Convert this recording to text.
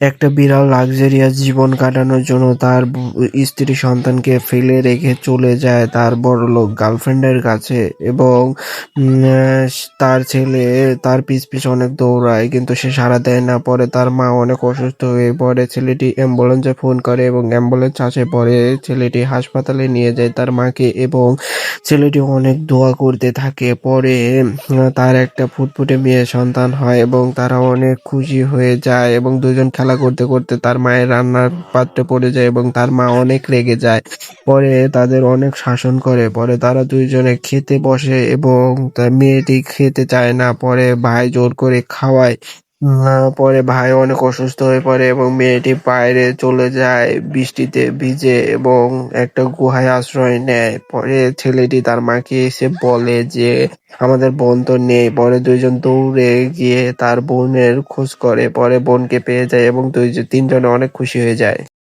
একটা বিড়াল লাক্সারিয়াস জীবন কাটানোর জন্য তার স্ত্রী সন্তানকে ফেলে রেখে চলে যায় তার বড়লোক গার্লফ্রেন্ডের কাছে এবং তার ছেলে তার পিছে অনেক দৌড়ায় কিন্তু সে সাড়া দেয় না। পরে তার মা অনেক অসুস্থ হয়ে পড়ে। ছেলেটি অ্যাম্বুলেন্সে ফোন করে এবং অ্যাম্বুলেন্স আসে পরে ছেলেটি হাসপাতালে নিয়ে যায় তার মাকে এবং ছেলেটি অনেক দোয়া করতে থাকে। পরে তার একটা ফুটফুটে মেয়ে সন্তান হয় এবং তারা অনেক খুশি হয়ে যায় এবং ২ জন খেলা করতে, করতে তার মায়ের রান্নার পাত্রে পড়ে যায় এবং তার মা অনেক রেগে যায়। পরে তাদের অনেক শাসন করে। পরে তারা ২ জনে খেতে বসে এবং তার মেয়েটি খেতে চায় না। পরে ভাই জোর করে খাওয়ায়। পরে ভাই অনেক অসুস্থ হয়ে পড়ে এবং মেয়েটি বাইরে চলে যায় বৃষ্টিতে ভিজে এবং একটা গুহায় আশ্রয় নেয়। পরে ছেলেটি তার মাকে এসে বলে যে, "আমাদের বোন তো নেই।" পরে ২ জন দৌড়ে গিয়ে তার বোনের খোঁজ করে। পরে বোনকে পেয়ে যায় এবং ৩ জনে অনেক খুশি হয়ে যায়।